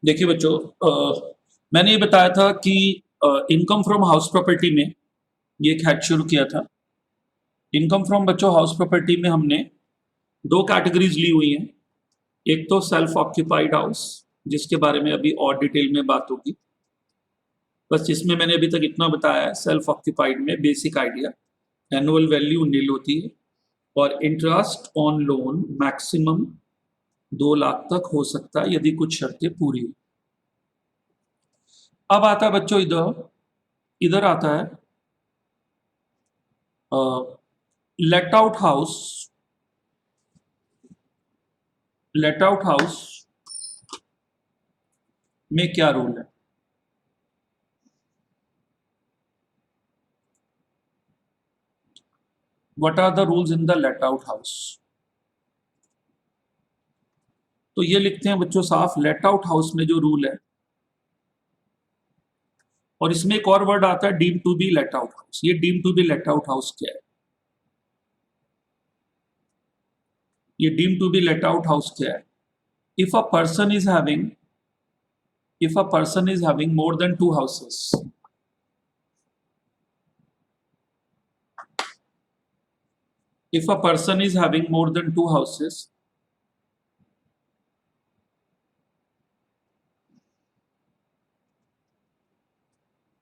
देखिए बच्चों, मैंने ये बताया था कि इनकम फ्रॉम हाउस प्रॉपर्टी में ये एक हैड शुरू किया था। इनकम फ्रॉम बच्चों हाउस प्रॉपर्टी में हमने दो कैटेगरीज ली हुई हैं। एक तो सेल्फ ऑक्यूपाइड हाउस, जिसके बारे में अभी और डिटेल में बात होगी। बस इसमें मैंने अभी तक इतना बताया है। सेल्फ ऑक्यूपाइड में बेसिक आइडिया, एनुअल वैल्यू नील होती है और interest on loan maximum 2 lakh तक हो सकता है यदि कुछ शर्तें पूरी हो। अब आता है बच्चों इधर इधर आता है let out house. Let out house में क्या रूल है? What are the rules in the let out house? तो ये लिखते हैं बच्चों साफ, लेट आउट हाउस में जो रूल है, और इसमें एक और वर्ड आता है deem to be let out house. ये deem to be let out house क्या है? ये deem to be let out house क्या है? If a person is having if a person is having more than 2 houses, if a person is having more than 2 houses,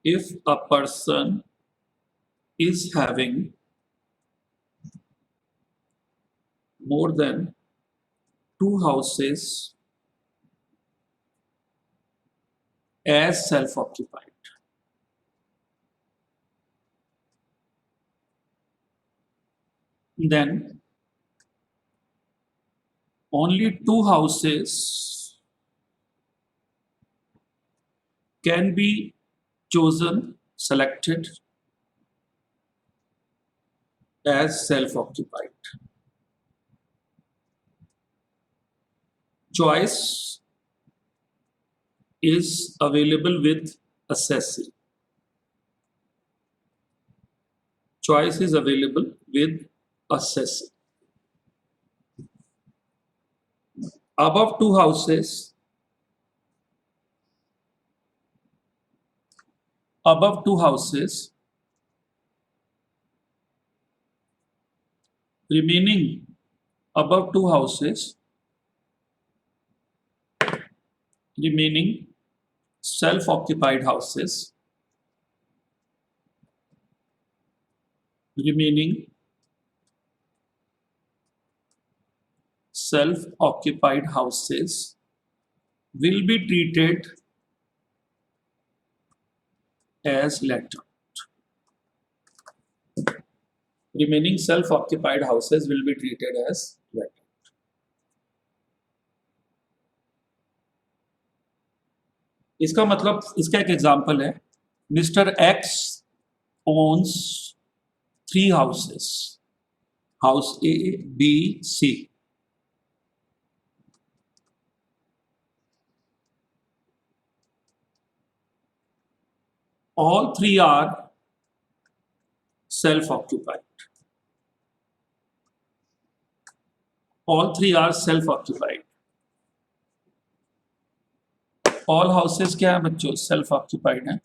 if a person is having more than 2 houses as self-occupied, then only 2 houses can be chosen, selected as self-occupied. Choice is available with assessee. Choice is available with assessee. Above 2 houses, above 2 houses, remaining above 2 houses, remaining self-occupied houses, remaining self-occupied houses will be treated as let out. Remaining self-occupied houses will be treated as let out. इसका मतलब, इसका एक example है, mister X owns 3 houses, house A, B, C. All 3 are self-occupied. All 3 are self-occupied. All houses क्या है बच्चों? Self-occupied है.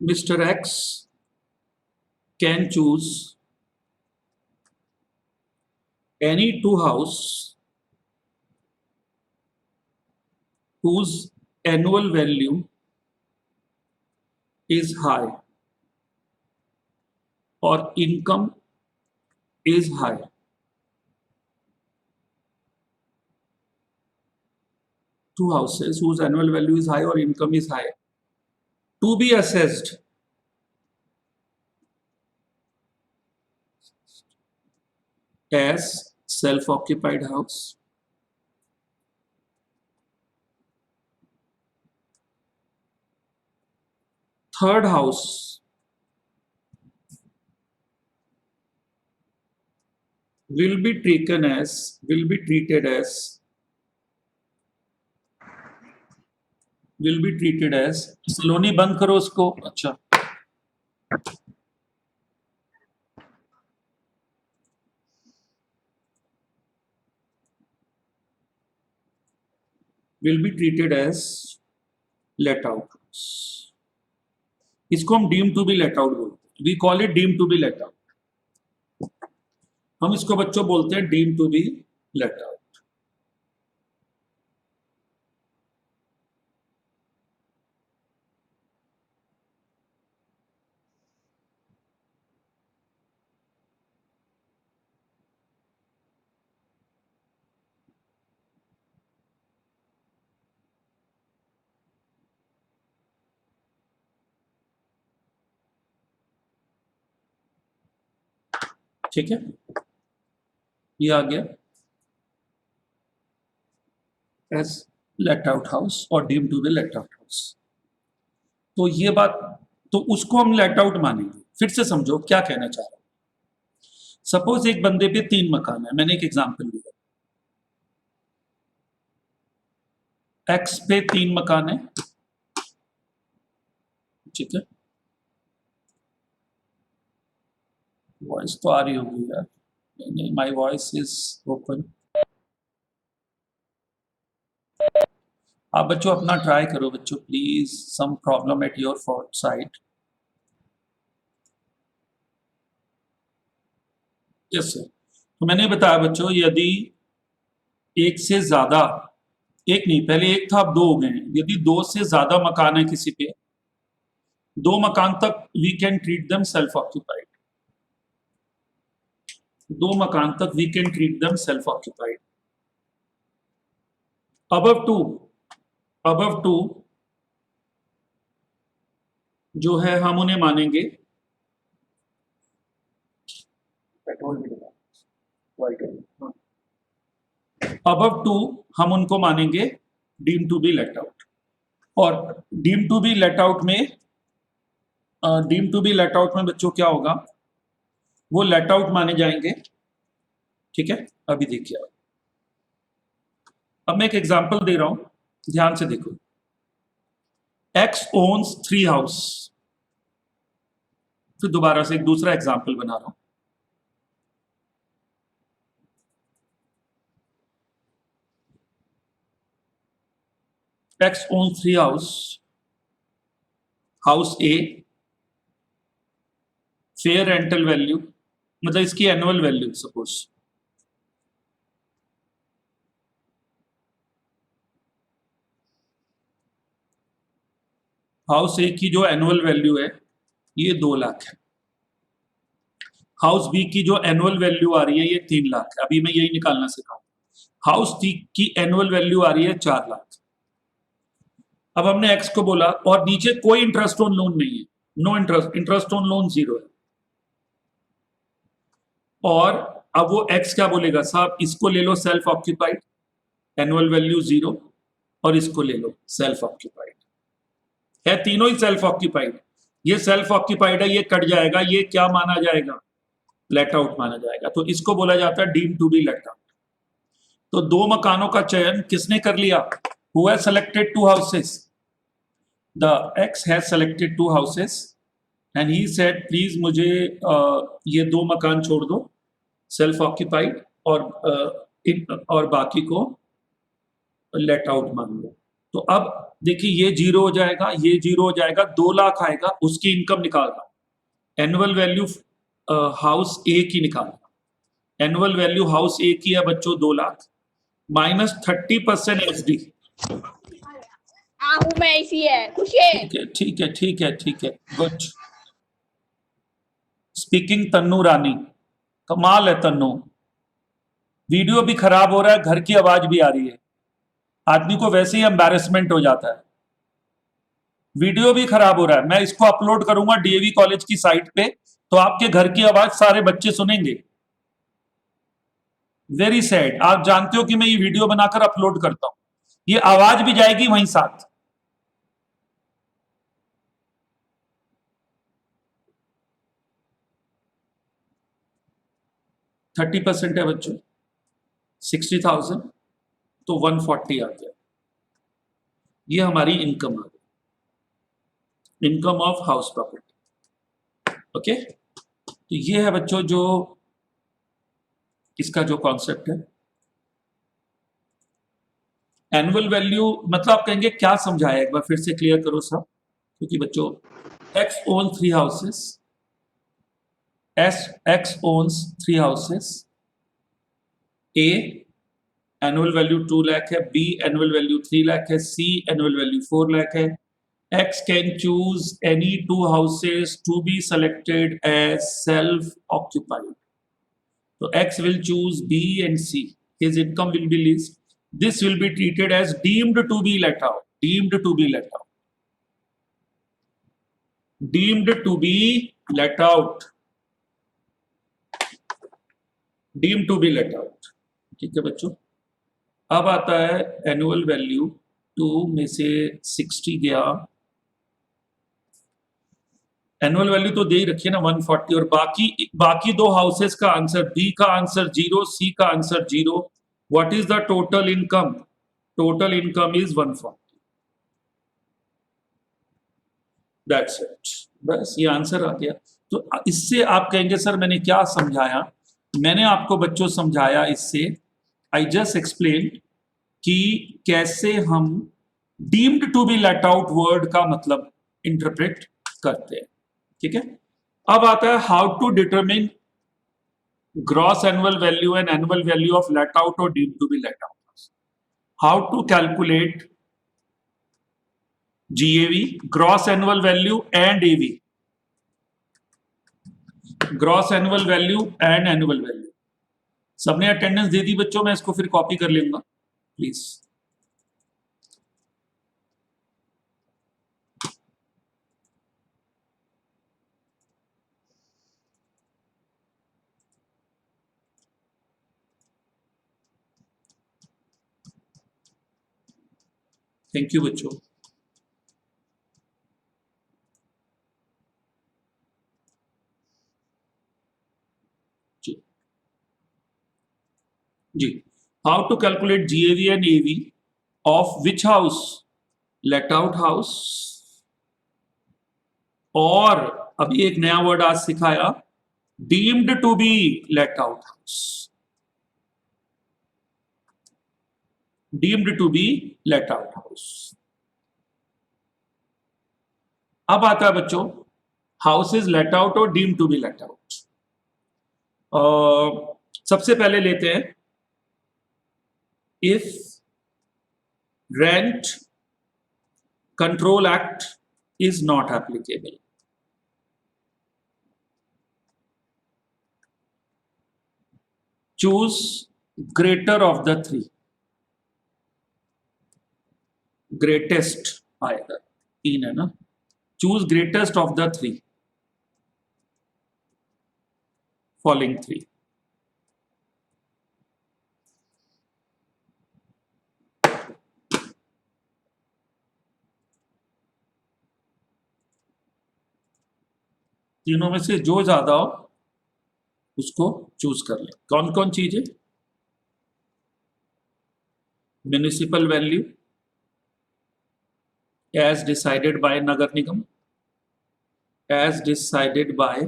Mr. X can choose any 2 house whose annual value is high or income is high. Two houses whose annual value is high or income is high to be assessed as self-occupied house. Third house will be treated as सलोनी बंद करो उसको. अच्छा, will be treated as let out house. इसको हम deem to be let out बोलते हैं, we call it deem to be let out. हम इसको बच्चों बोलते हैं deem to be let out. ठीक है, ये आ गया एज लेट आउट हाउस और deem to be let out house. तो ये बात, तो उसको हम लेट आउट मानेंगे। फिर से समझो क्या कहना चाह रहा हूं। सपोज एक बंदे पे 3 मकान है, मैंने एक एग्जांपल दिया, एक्स पे 3 मकान है, ठीक है। वॉइस तो आ रही होगी यार, नहीं, माय वॉइस इज ओपन। आप बच्चों अपना ट्राई करो बच्चों, please, some problem at your side. Yes sir. तो मैंने बताया बच्चों, यदि एक से ज्यादा, एक नहीं, पहले एक था अब 2 हो गए हैं, यदि 2 से ज्यादा मकान है किसी पे, 2 मकान तक we can treat them self occupied. 2 मकान तक we can treat them self occupied. Above two जो है हम उन्हें मानेंगे, अबव टू हम उनको मानेंगे deem to be let out. और deem to be let out में, deem to be let out में बच्चों क्या होगा, वो लेट आउट माने जाएंगे, ठीक है। अभी देखिए, अब मैं एक एग्जांपल दे रहा हूं, ध्यान से देखो। X owns 3 house. फिर दोबारा से एक दूसरा एग्जांपल बना रहा हूं। X owns 3 house, house A, fair rental value, मतलब इसकी annual value suppose, house A की जो एनुअल वैल्यू है ये 2 लाख है। हाउस बी की जो एनुअल वैल्यू आ रही है ये 3 लाख है। अभी मैं यही निकालना सिखाऊंगा। हाउस डी की एनुअल वैल्यू आ रही है 4 लाख। अब हमने एक्स को बोला, और नीचे कोई इंटरेस्ट ऑन लोन नहीं है, no interest, interest on loan 0 है। और अब वो एक्स क्या बोलेगा, साहब इसको ले low self occupied, annual value 0, और इसको ले लो सेल्फ ऑक्यूपाइड। है तीनों ही सेल्फ ऑक्यूपाइड। ये सेल्फ ऑक्यूपाइड है, ये कट जाएगा, ये क्या माना जाएगा, लेट आउट माना जाएगा। तो इसको बोला जाता है deem to be let out. तो 2 मकानों का चयन किसने कर लिया, who has selected 2 houses, the X has selected 2 houses and he said please मुझे ये 2 मकान छोड़ दो सेल्फ ऑक्यूपाइड, और बाकी को लेट आउट मान लो। तो अब देखिए ये 0 हो जाएगा, ये 0 हो जाएगा, 2 लाख आएगा, उसकी इनकम निकालना, एनुअल वैल्यू हाउस ए की निकालना। एनुअल वैल्यू हाउस ए की है बच्चों 2 लाख, माइनस 30% एसडी। मैं इसी है, खुशी है। ठीक है, ठीक है, ठीक है, ठीक है, गुड। स्पीकिंग तन्नू रानी, कमाल है तन्नू। वीडियो भी खराब हो रहा है, घर की आवाज भी आ रही है, आदमी को वैसे ही एम्बैरेसमेंट हो जाता है। वीडियो भी खराब हो रहा है, मैं इसको अपलोड करूंगा डीएवी कॉलेज की साइट पे, तो आपके घर की आवाज सारे बच्चे सुनेंगे। Very sad. आप जानते हो कि मैं ये वीडियो बनाकर अपलोड करता हूं, ये आवाज भी जाएगी वहीं साथ। थर्टी परसेंट है बच्चों, 60,000, तो 140 आ गया। ये हमारी इनकम आ गई, income of house property. Okay, तो ये है बच्चों जो इसका जो कॉन्सेप्ट है। एनुअल वैल्यू मतलब आप कहेंगे क्या समझाया, एक बार फिर से क्लियर करो सब, क्योंकि बच्चों X owns 3 houses, X owns 3 houses, A annual value 2 lakh है, B एनुअल वैल्यू 3 लाख है, C एनुअल वैल्यू 4 लाख है. X can choose any 2 houses to be selected as self-occupied. So X will choose B and C. His income will be least. This will be treated as deemed to be let out. Deemed to be let out. Deemed to be let out. Deemed to be let out. ठीक है बच्चों. अब आता है annual value 2 में से 60 गया. Annual value तो दे ही रखिए ना 140, और बाकी दो हाउसेस का आंसर, बी का आंसर 0, सी का answer 0. What is the total income? Total income is 140. That's it, बस ये आंसर आ गया. तो इससे आप कहेंगे सर मैंने क्या समझाया? मैंने आपको बच्चों समझाया इससे, आई जस्ट एक्सप्लेन कि कैसे हम deemed to be let out word का मतलब इंटरप्रेट करते हैं. ठीक है. अब आता है how to determine gross annual value and annual value of let out और deemed to be let out. How to calculate GAV, gross annual value and AV, gross annual value and annual value. सबने attendance दे दी बच्चों? मैं इसको फिर copy कर लूंगा प्लीज. थैंक यू बच्चों. जी, how to calculate GAV and AV of which house? Let out house. और अभी एक नया वर्ड आज सिखाया, deemed to be let out house. Deemed to be let out house. अब आता है बच्चों हाउस इज लेट आउट और deemed to be let out. सबसे पहले लेते हैं if rent control act is not applicable. Choose greater of the three. Greatest आएगा, 3 है ना. Choose greatest of the three following three. तीनों में से जो ज्यादा हो उसको चूज कर ले. कौन कौन चीज है? Municipal value as decided by नगर निगम, as decided by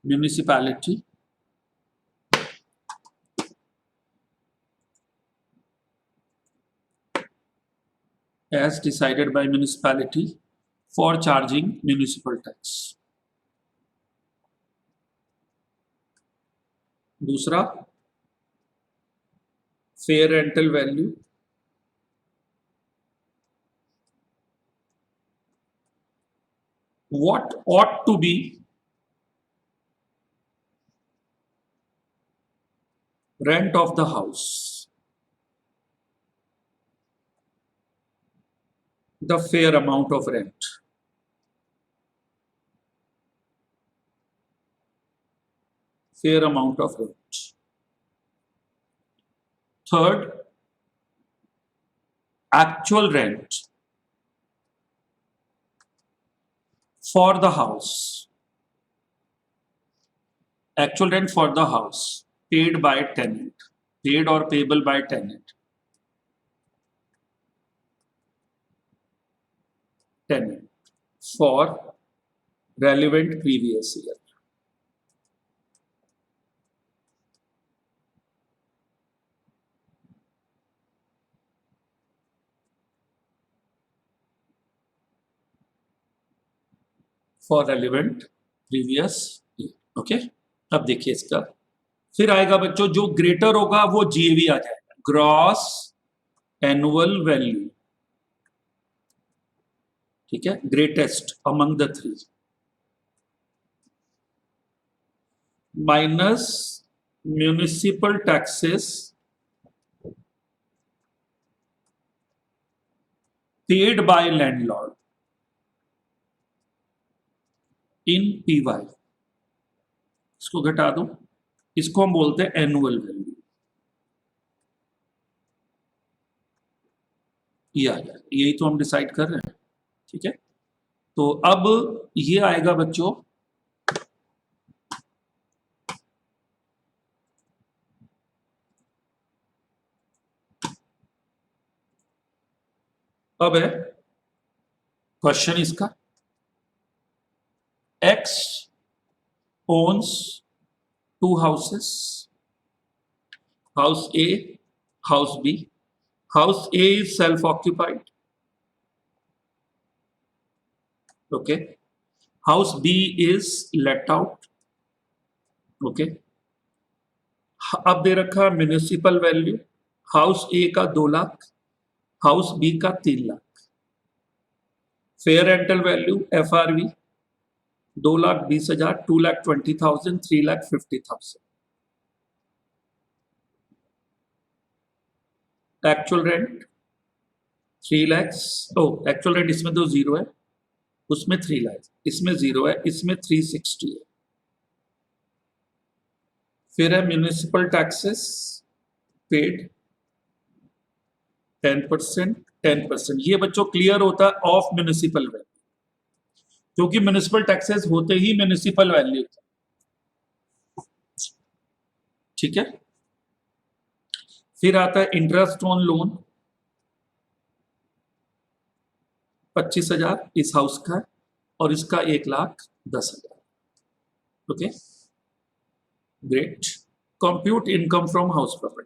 municipality, as decided by municipality for charging municipal tax. दूसरा fair rental value, what ought to be rent of the house, the fair amount of rent. Fair amount of rent. Third, actual rent for the house. Actual rent for the house paid by tenant, paid or payable by tenant. Tenant for relevant previous year. For relevant previous year. Okay, अब देखिए इसका फिर आएगा बच्चों, जो greater होगा वो GAV आ जाएगा, ग्रॉस एनुअल वैल्यू। ठीक है, greatest among the three minus municipal taxes paid by landlord in PY. इसको घटा दो, इसको हम बोलते हैं एनुअल वैल्यू। ये आ गया, यही तो हम डिसाइड कर रहे हैं। ठीक है, तो अब ये आएगा बच्चों, अब है क्वेश्चन इसका, X owns two houses, house A, house B. House A is self-occupied. Okay. House B is let out. Okay. अब दे रखा म्यूनिसिपल वैल्यू, हाउस ए का 2 लाख, हाउस बी का 3 lakh. Fair rental value FRV 2,20,000, 2,20,000, 3,50,000। Actual rent 3 lakh. Actual rent इसमें तो 0 है, उसमें 3 लाख, इसमें 0 है, इसमें 360 है। फिर है म्यूनिसिपल टैक्सेस पेड 10%, 10%। ये बच्चों क्लियर होता है ऑफ म्यूनिसिपल वैल्यू, क्योंकि म्यूनिसिपल टैक्सेस होते ही म्यूनिसिपल वैल्यू। ठीक है, फिर आता है इंटरेस्ट ऑन लोन 25,000 इस हाउस का, और इसका 1,10,000। Okay, great. Compute income from house property.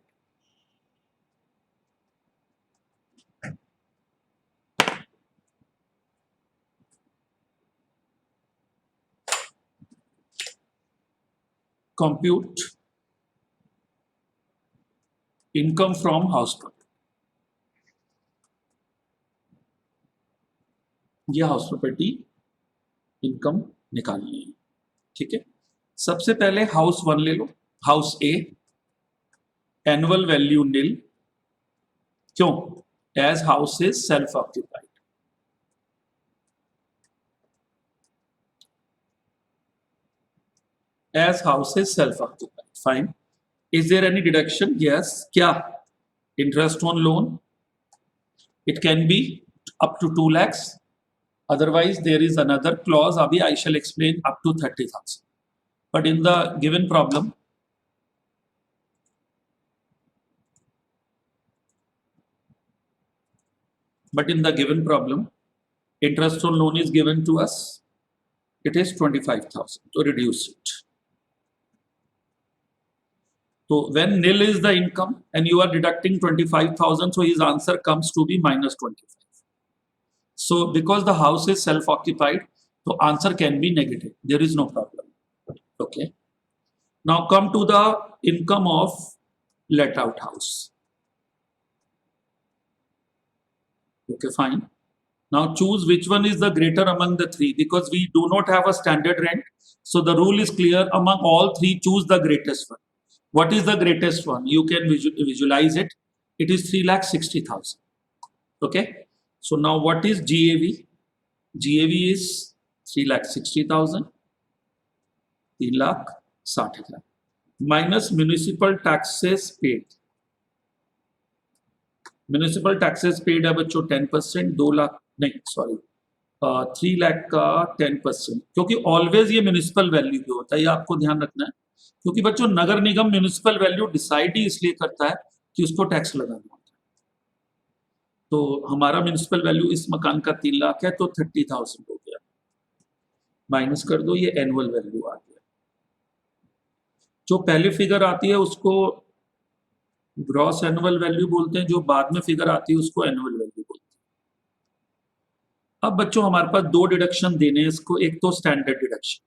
Compute income from house property. ये हाउस प्रॉपर्टी इनकम निकालनी है। ठीक है, सबसे पहले हाउस 1 ले लो, house A, annual value nil. क्यों? As house is self occupied. As house is self-occupied. Fine. Is there any deduction? Yes. क्या? Interest on loan. It can be up to 2 lakhs. Otherwise, there is another clause. Abhi I shall explain, up to 30,000. But in the given problem, interest on loan is given to us. It is 25,000. So reduce it. So when nil is the income and you are deducting 25,000, so his answer comes to be minus 25. So because the house is self-occupied, so answer can be negative. There is no problem. Okay. Now come to the income of let out house. Okay, fine. Now choose which one is the greater among the three, because we do not have a standard rent. So the rule is clear, among all three, choose the greatest one. What is the greatest one? You can visualize it. It is 3,60,000. Okay. So now what is GAV? GAV is 3,60,000, 3,60,000 minus municipal taxes paid. Municipal taxes paid है बच्चों 10%, 2 लाख नहीं, sorry 3 lakh का 10%, क्योंकि always ये municipal value भी होता है, ये आपको ध्यान रखना है। क्योंकि बच्चों नगर निगम म्यूनिसिपल वैल्यू डिसाइड ही इसलिए करता है कि उसको टैक्स लगाना होता है। तो हमारा म्यूनिसिपल वैल्यू इस मकान का 3 लाख है, तो 30,000 हो गया, माइनस कर दो, ये एनुअल वैल्यू आ गया। जो पहले फिगर आती है उसको ग्रॉस एनुअल वैल्यू बोलते हैं, जो बाद में फिगर आती है उसको एनुअल वैल्यू बोलते हैं। अब बच्चों हमारे पास दो डिडक्शन देने हैं इसको, एक तो standard deduction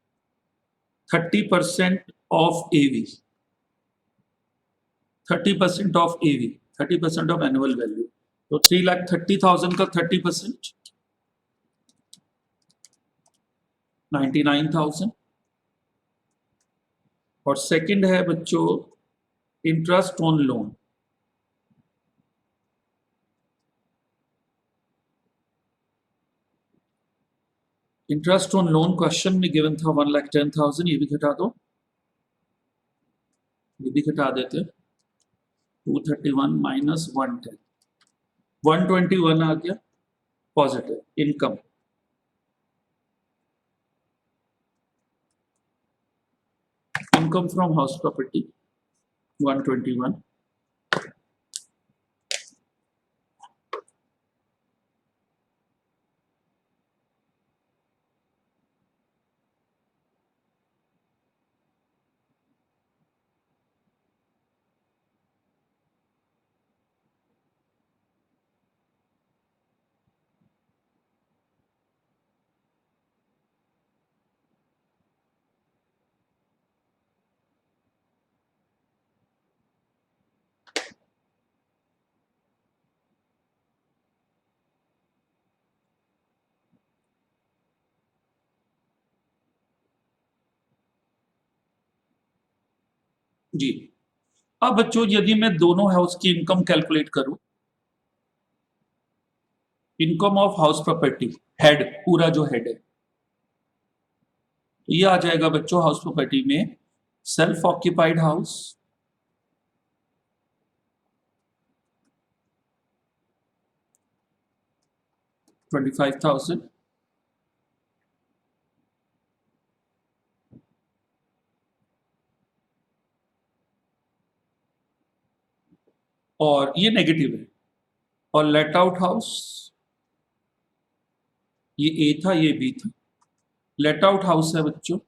30% of AV, 30% of AV, 30% of annual value, तो 3,30,000 का 30% 99,000। और सेकंड है बच्चों interest on loan, interest on loan question में गिवन था 1,10,000, ये भी घटा दो, ये भी घटा देते, 231 माइनस 110, 121 आ गया positive income. Income from house property 121, जी। अब बच्चों यदि मैं दोनों हाउस की इनकम कैलकुलेट करूं, income of house property head, पूरा जो हेड है, ये आ जाएगा बच्चों हाउस प्रॉपर्टी में सेल्फ ऑक्यूपाइड हाउस, $25,000, और ये नेगेटिव है, और लेट आउट हाउस, ये ए था ये बी था, लेट आउट हाउस है बच्चों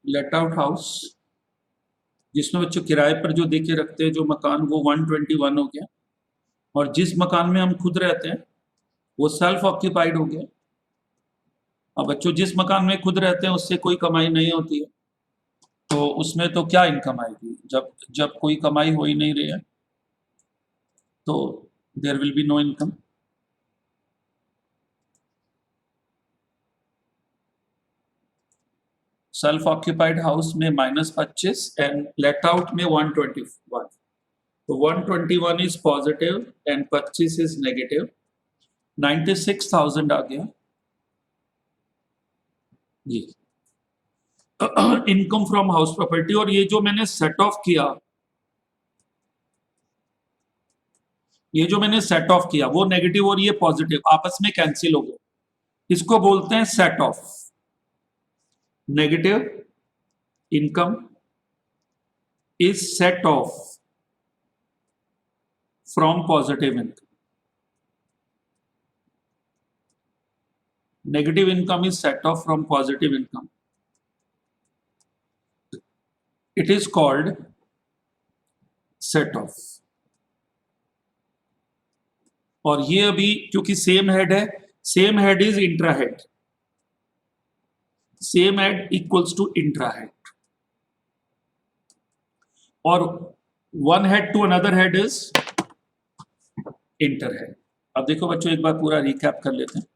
लेट आउट हाउस, जिसमें बच्चों किराए पर जो देके रखते हैं जो मकान, वो 121 हो गया, और जिस मकान में हम खुद रहते हैं वो सेल्फ ऑक्यूपाइड हो गया। अब बच्चों जिस मकान में खुद रहते हैं उससे कोई कमाई नहीं होती है, तो उसमें तो क्या इनकम आएगी, जब जब कोई कमाई हो ही नहीं रही है, तो there will be no income. Self occupied house में -25 एंड लेट आउट में 121, तो 121 is positive and 25 is negative, 96,000 आ गया जी इनकम फ्रॉम हाउस प्रॉपर्टी। और ये जो मैंने सेट ऑफ किया, ये जो मैंने सेट ऑफ किया वो नेगेटिव और ये पॉजिटिव आपस में कैंसिल हो गए, इसको बोलते हैं set of. Negative income is set of from positive income, negative income is set off from positive income, it is called set off। और ये अभी क्योंकि सेम हेड है, same head is intra head, same head equals to intra head, और one head to another head is inter head. अब देखो बच्चों एक बार पूरा रिकैप कर लेते हैं।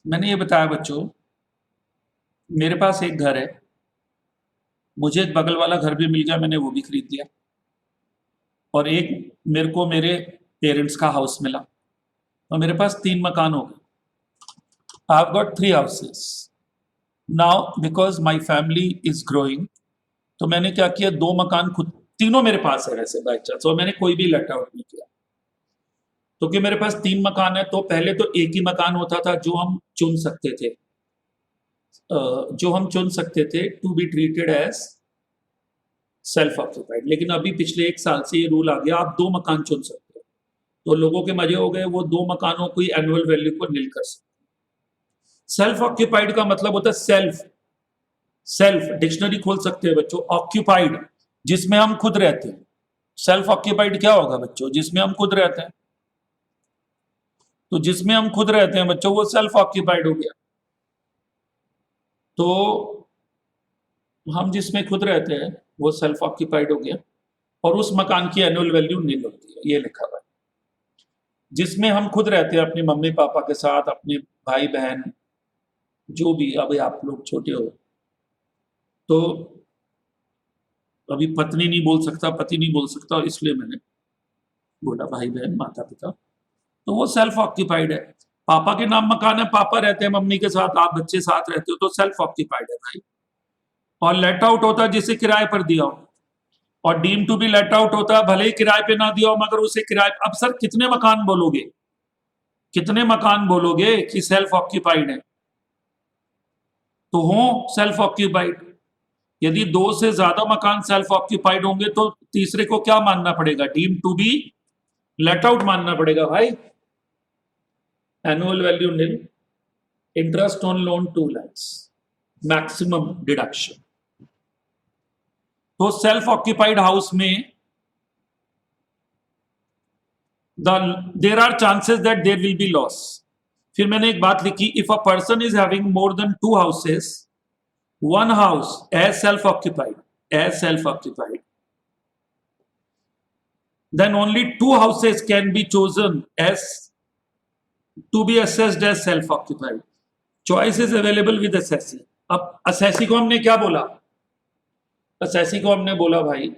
मैंने ये बताया बच्चों, मेरे पास एक घर है, मुझे एक बगल वाला घर भी मिल गया, मैंने वो भी खरीद लिया, और एक मेरे को मेरे पेरेंट्स का हाउस मिला, तो मेरे पास 3 मकान हो गए। I have got 3 houses now because my family is growing. तो मैंने क्या किया, 2 मकान खुद, तीनों मेरे पास है वैसे बाय चांस, और मैंने कोई भी लेट आउट नहीं किया। तो कि मेरे पास 3 मकान है, तो पहले तो एक ही मकान होता था जो हम चुन सकते थे, जो हम चुन सकते थे to be treated as self occupied, लेकिन अभी पिछले 1 साल से ये रूल आ गया आप 2 मकान चुन सकते हो। तो लोगों के मजे हो गए, वो 2 मकानों की एनुअल वैल्यू को नील कर सकते। सेल्फ ऑक्यूपाइड का मतलब होता है सेल्फ, सेल्फ डिक्शनरी खोल सकते हैं बच्चों, ऑक्यूपाइड जिसमें हम खुद रहते हैं। सेल्फ ऑक्यूपाइड क्या होगा बच्चों? जिसमें हम खुद रहते हैं। तो जिसमें हम खुद रहते हैं बच्चों वो सेल्फ ऑक्यूपाइड हो गया। तो हम जिसमें खुद रहते हैं वो सेल्फ ऑक्यूपाइड हो गया, और उस मकान की एनुअल वैल्यू नील होती है, ये लिखा हुआ है। जिसमें हम खुद रहते हैं अपने मम्मी पापा के साथ, अपने भाई बहन, जो भी, अभी आप लोग छोटे हो तो अभी पत्नी नहीं बोल सकता, पति नहीं बोल सकता, और इसलिए मैंने बोला भाई बहन माता पिता, तो वो सेल्फ ऑक्यूपाइड है। पापा के नाम मकान है, पापा रहते हैं मम्मी के साथ, आप बच्चे साथ रहते हो, तो सेल्फ ऑक्यूपाइड है भाई। और लेट आउट होता है जिसे किराए पर दिया हो, और deem to be let out होता है भले ही किराए पे ना दिया हो मगर उसे किराए। अब सर कितने मकान बोलोगे, कितने मकान बोलोगे कि सेल्फ ऑक्यूपाइड है? तो हो सेल्फ ऑक्यूपाइड। यदि 2 से ज्यादा मकान सेल्फ ऑक्यूपाइड होंगे तो तीसरे को क्या मानना पड़ेगा? Deem to be let out मानना पड़ेगा भाई। Annual value nil, interest on loan 2 lakhs, maximum deduction. तो सेल्फ ऑक्यूपाइड हाउस में there are chances that there will be loss. फिर मैंने एक बात लिखी, if a person is having more than 2 houses, one house as self-occupied, then only 2 houses can be chosen as to be assessed as self-occupied. Choice is available with assessee. अब assessee को हमने क्या बोला? assessee को हमने बोला भाई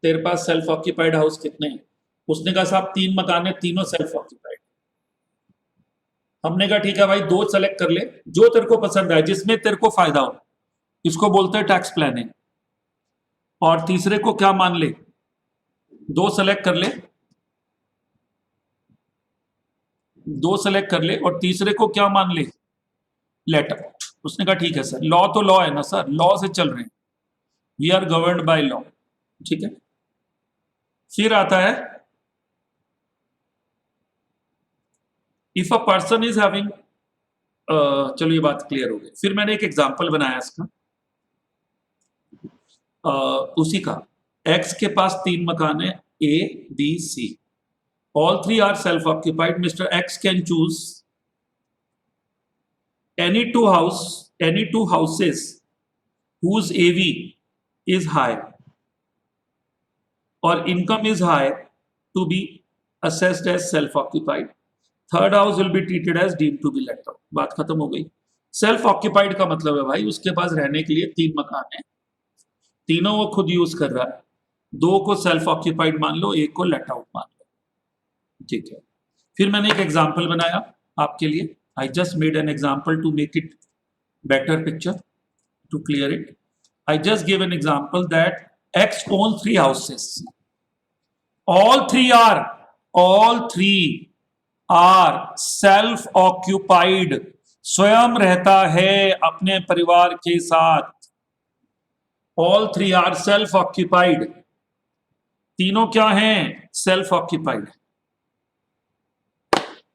तेरे पास सेल्फ ऑक्यूपाइड हाउस कितने हैं? उसने कहा साहब 3 मकान है, तीनों सेल्फ ऑक्यूपाइड। हमने कहा ठीक है भाई 2 सेलेक्ट कर ले जो तेरे को पसंद है, जिसमें तेरे को फायदा हो, इसको बोलते हैं टैक्स प्लानिंग। और तीसरे को क्या मान ले? 2 सेलेक्ट कर ले, 2 सेलेक्ट कर ले, और तीसरे को क्या मान ले? Let out. उसने कहा ठीक है सर, लॉ तो लॉ है ना सर, लॉ से चल रहे हैं, we are governed by law, ठीक है। फिर आता है if a person is having, चलो ये बात क्लियर हो गई। फिर मैंने एक एग्जांपल बनाया इसका, उसी का, एक्स के पास 3 मकान है A B C, all 3 are self-occupied. Mr. X can choose any two houses whose AV is high or income is high to be assessed as self-occupied. Third house will be treated as deemed to be let out. बात खत्म हो गई। Self occupied का मतलब है भाई उसके पास रहने के लिए 3 मकान है, तीनों वो खुद यूज कर रहा है, 2 को सेल्फ ऑक्यूपाइड मान लो, 1 को लेट आउट मान लो, ठीक है। फिर मैंने एक एग्जांपल बनाया आपके लिए, I just made an example to make it better picture, to clear it. I just give an example that X own 3 houses, all three are self occupied, स्वयं रहता है अपने परिवार के साथ। all 3 are self occupied, तीनों क्या हैं? सेल्फ ऑक्यूपाइड,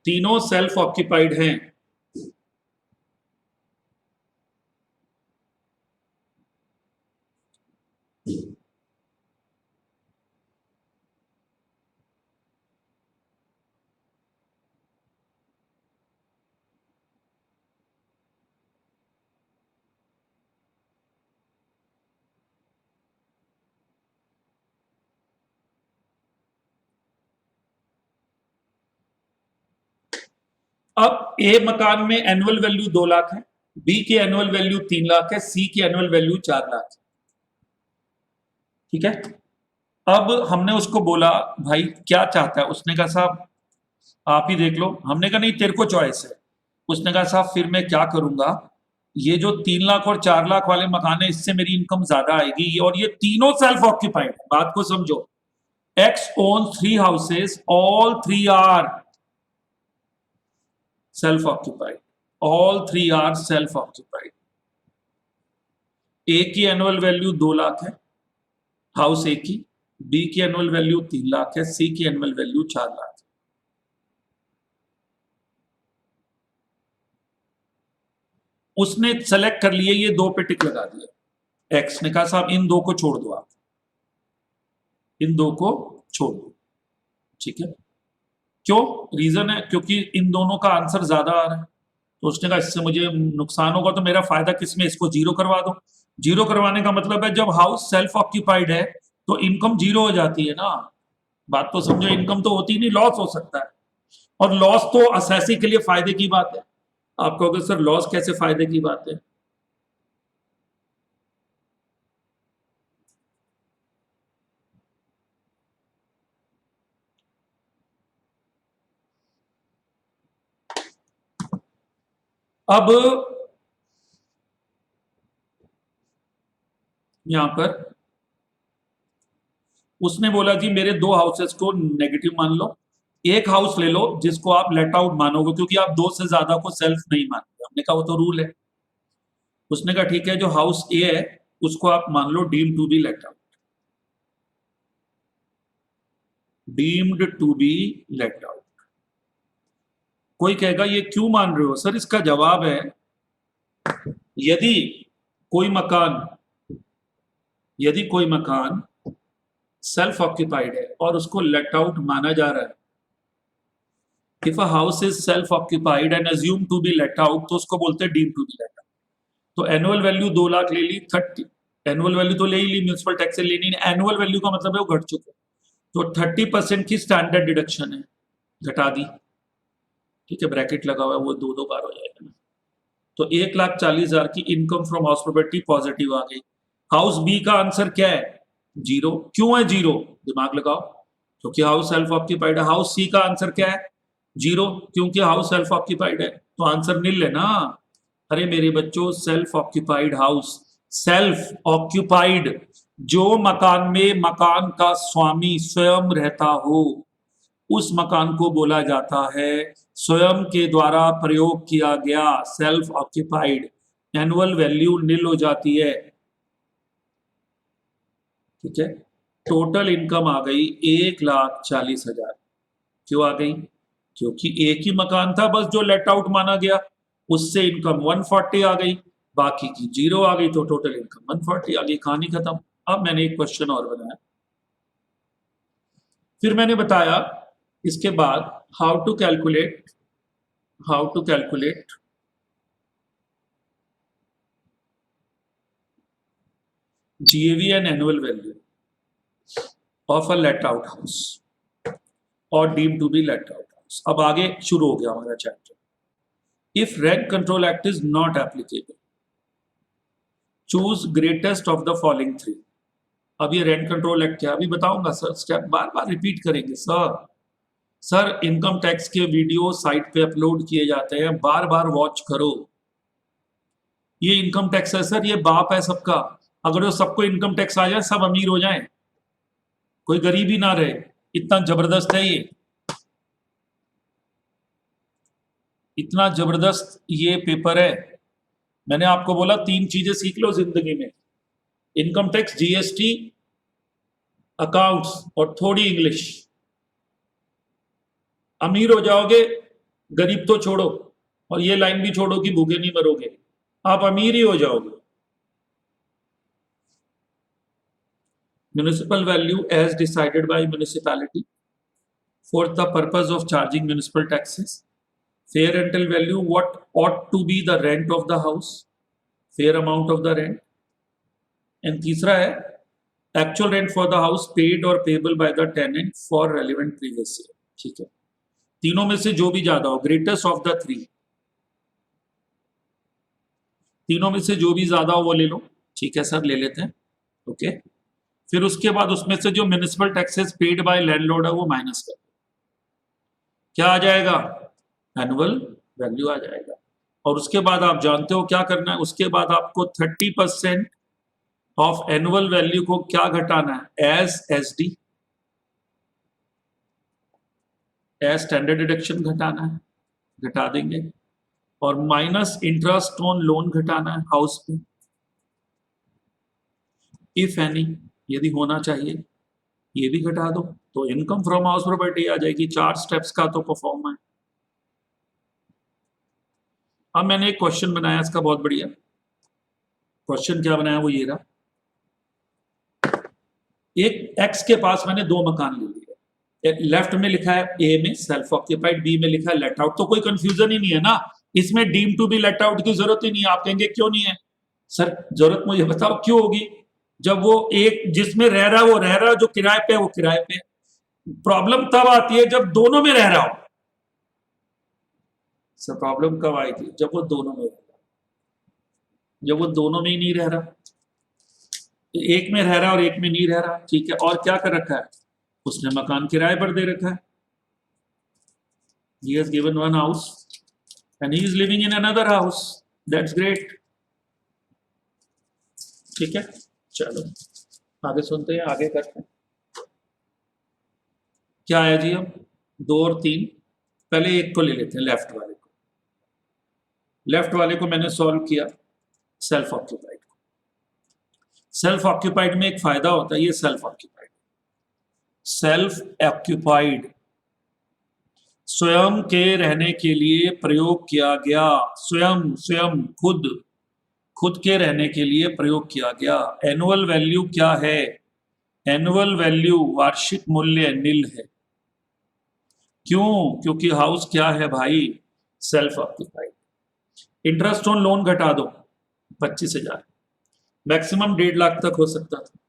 तीनों सेल्फ ऑक्यूपाइड हैं। अब ए मकान में एनुअल वैल्यू 2 लाख है, बी की एनुअल वैल्यू 3 लाख है, सी की एनुअल वैल्यू 4 लाख है, ठीक है। अब हमने उसको बोला भाई क्या चाहता है? उसने कहा साहब आप ही देख लो। हमने कहा नहीं तेरे को चॉइस है। उसने कहा साहब फिर मैं क्या करूंगा, ये जो 3 लाख और 4 लाख वाले मकान है इससे मेरी इनकम ज्यादा आएगी, और ये तीनों सेल्फ ऑक्यूपाइड है। बात को समझो, X own 3 houses, all 3 are self occupied, all 3 are self occupied, A की एनुअल वैल्यू 2 लाख है, हाउस ए की, बी की एनुअल वैल्यू 3 लाख है, सी की एनुअल वैल्यू 4 लाख है। उसने सेलेक्ट कर लिए, ये दो पे टिक लगा दिया। एक्स ने कहा साहब इन दो को छोड़ दो, आप इन दो को छोड़ दो, ठीक है। क्यों? रीजन है क्योंकि इन दोनों का आंसर ज्यादा आ रहा है, तो उसने कहा इससे मुझे नुकसान होगा, तो मेरा फायदा किसमें, इसको जीरो करवा दो। जीरो करवाने का मतलब है जब हाउस सेल्फ ऑक्यूपाइड है तो इनकम जीरो हो जाती है ना। बात तो समझो, इनकम तो होती नहीं, लॉस हो सकता है, और लॉस तो असेसी के लिए फायदे की बात है। आप कहोगे सर लॉस कैसे फायदे की बात है? अब यहां पर उसने बोला जी मेरे दो हाउसेस को नेगेटिव मान लो, एक हाउस ले लो जिसको आप लेट आउट मानोगे, क्योंकि आप दो से ज्यादा को सेल्फ नहीं मानते। हमने कहा वो तो रूल है। उसने कहा ठीक है, जो हाउस ए है उसको आप मान लो deemed to be let out, deemed to be let out. कोई कहेगा ये क्यों मान रहे हो सर? इसका जवाब है, यदि कोई मकान यदि कोई मकान सेल्फ ऑक्यूपाइड है और उसको लेट आउट माना जा रहा है, if a house is self occupied and assume to be let out, तो उसको बोलते हैं deem to be let out. तो एनुअल वैल्यू 2 लाख ले ली, 30 एनुअल वैल्यू तो ले ही ली, म्यूनिसिपल टैक्स से लेनी नहीं, एनुअल वैल्यू का मतलब है वो घट चुका, तो 30% की स्टैंडर्ड डिडक्शन है, घटा दी, ठीक है, ब्रैकेट लगा हुआ है, वो दो दो बार हो जाएगा ना। तो 1,40,000 की income from house property positive आ गई। हाउस बी का आंसर क्या है? जीरो। क्यों है जीरो? दिमाग लगाओ, क्योंकि हाउस सेल्फ ऑक्यूपाइड है। हाउस सी का आंसर क्या है? जीरो, क्योंकि हाउस सेल्फ ऑक्यूपाइड है, तो आंसर नील है ना। अरे मेरे बच्चों, self occupied house, self occupied, जो मकान में मकान का स्वामी स्वयं रहता हो, उस मकान को बोला जाता है स्वयं के द्वारा प्रयोग किया गया, सेल्फ ऑक्यूपाइड। एनुअल वैल्यू नील हो जाती है, ठीक है। टोटल इनकम आ गई 1,40,000। क्यों आ गई? क्योंकि एक ही मकान था बस जो लेट आउट माना गया, उससे इनकम 140 आ गई, बाकी की जीरो आ गई, तो टोटल इनकम 140 आ गई, कहानी खत्म। अब मैंने एक क्वेश्चन और बनाया, फिर मैंने बताया इसके बाद how to calculate GAV and annual value of a let out house or deemed to be let out house। अब आगे शुरू हो गया हमारा chapter. If rent control act is not applicable, choose greatest of the following three. अब ये rent control act क्या, अभी बताऊंगा सर, स्टेप बार बार रिपीट करेंगे सर। सर इनकम टैक्स के वीडियो साइट पे अपलोड किए जाते हैं, बार बार वॉच करो। ये इनकम टैक्स है सर, ये बाप है सबका। अगर वो सबको इनकम टैक्स आ जाए, सब अमीर हो जाए, कोई गरीब ही ना रहे, इतना जबरदस्त है ये, इतना जबरदस्त ये पेपर है। मैंने आपको बोला 3 चीजें सीख लो जिंदगी में, इनकम टैक्स, GST, अकाउंट्स और थोड़ी इंग्लिश। अमीर हो जाओगे, गरीब तो छोड़ो, और ये लाइन भी छोड़ो कि भूखे नहीं मरोगे, आप अमीर ही हो जाओगे। Municipal value as decided by municipality for the purpose of charging municipal taxes. Fair rental value, what ought to be the rent of the house, fair amount of the rent. And तीसरा है actual rent for the house paid or payable by the tenant for relevant previous year। ठीक है, तीनों में से जो भी ज्यादा हो, ग्रेटेस्ट ऑफ द थ्री, तीनों में से जो भी ज्यादा हो वो ले लो, ठीक है सर, ले लेते हैं, ओके। फिर उसके बाद उसमें से जो municipal taxes paid by landlord है वो माइनस कर, क्या आ जाएगा? एनुअल वैल्यू आ जाएगा। और उसके बाद आप जानते हो क्या करना है, उसके बाद आपको 30% ऑफ एनुअल वैल्यू को क्या घटाना है? As SD, as standard deduction घटाना है, घटा देंगे। और माइनस इंटरेस्ट ऑन लोन घटाना है हाउस पे, इफ एनी, यदि होना चाहिए, ये भी घटा दो तो इनकम फ्रॉम हाउस प्रॉपर्टी आ जाएगी। 4 स्टेप्स का तो परफॉर्म है। अब मैंने एक क्वेश्चन बनाया इसका बहुत बढ़िया। क्वेश्चन क्या बनाया वो ये रहा। एक एक्स के पास मैंने 2 मकान ले लिए। लेफ्ट में लिखा है ए में सेल्फ ऑक्यूपाइड, बी में लिखा है लेट आउट। तो कोई कंफ्यूजन ही नहीं है ना, इसमें deem to be let out की जरूरत ही नहीं है। आप कहेंगे क्यों नहीं है सर, जरूरत मुझे बताओ क्यों होगी। जब वो एक जिसमें रह रहा है वो रह रहा है, जो किराए पे है वो किराए पे। प्रॉब्लम तब आती है जब दोनों में रह रहा हो। सर प्रॉब्लम कब आएगी, जब वो दोनों में रह रहा, जब वो दोनों में ही नहीं रह रहा। एक में रह रहा और एक में नहीं रह रहा, ठीक है। और क्या कर रखा है उसने, मकान किराए पर दे रखा है। he has given one house and he is living in another house, that's great, ठीक है। चलो आगे सुनते हैं, आगे करते हैं। क्या है जी, अब 2 और 3। पहले एक को ले लेते हैं, लेफ्ट वाले को। लेफ्ट वाले को मैंने सॉल्व किया सेल्फ ऑक्यूपाइड को। सेल्फ ऑक्यूपाइड में एक फायदा होता है, ये सेल्फ ऑक्यूपाइड, सेल्फ ऑक्यूपाइड स्वयं के रहने के लिए प्रयोग किया गया। स्वयं स्वयं खुद खुद के रहने के लिए प्रयोग किया गया। एनुअल वैल्यू क्या है, एनुअल वैल्यू वार्षिक मूल्य नील है। क्यों, क्योंकि हाउस क्या है भाई, self occupied. Interest on loan घटा दो 25,000, मैक्सिमम 1.5 लाख तक हो सकता था।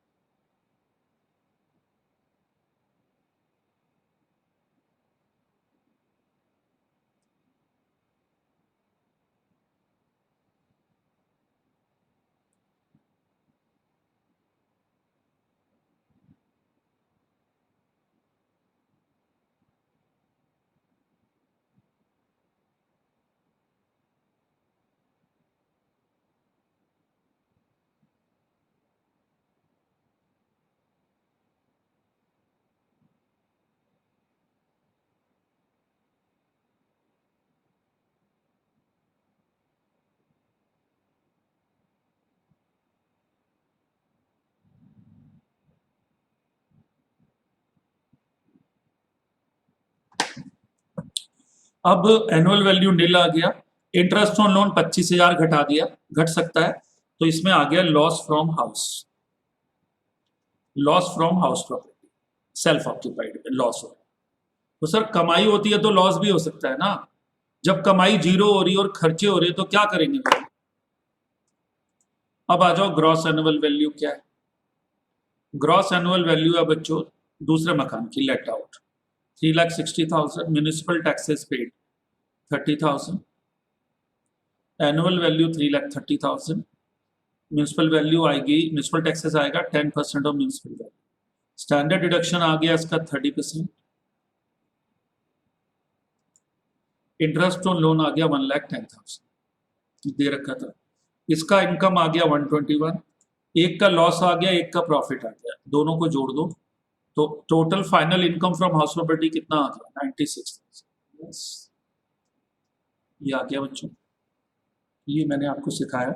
अब एनुअल वैल्यू नील आ गया, इंटरेस्ट ऑन लोन 25,000 घटा दिया, घट सकता है, तो इसमें आ गया loss from house, loss from house property, self occupied में लॉस हो। तो सर कमाई होती है तो लॉस भी हो सकता है ना। जब कमाई 0 हो रही है और खर्चे हो रहे हैं तो क्या करेंगे भाई। अब आ जाओ ग्रॉस एनुअल वैल्यू क्या है। ग्रॉस एनुअल वैल्यू है बच्चों दूसरे मकान की, let out 3,60,000, municipal taxes paid 30,000, annual value 3,30,000, municipal value आएगी, म्यूनिसिपल टैक्सेस आएगा 10% of municipal value, standard deduction आ गया इसका 30%, इंटरेस्ट ऑन लोन आ गया 1,10,000 दे रखा था, इसका इनकम आ गया 121, एक का लॉस आ गया एक का प्रॉफिट आ गया, दोनों को जोड़ दो तो total final income from house property कितना आ गया 96,000। यस ये आ गया बच्चों, ये मैंने आपको सिखाया,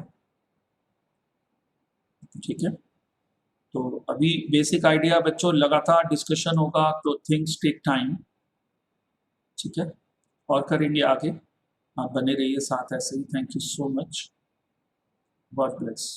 ठीक है। तो अभी बेसिक आइडिया बच्चों, लगातार डिस्कशन होगा तो थिंग्स टेक टाइम, ठीक है। और करेंगे आगे, आप बने रहिए साथ ऐसे ही। Thank you so much, God bless.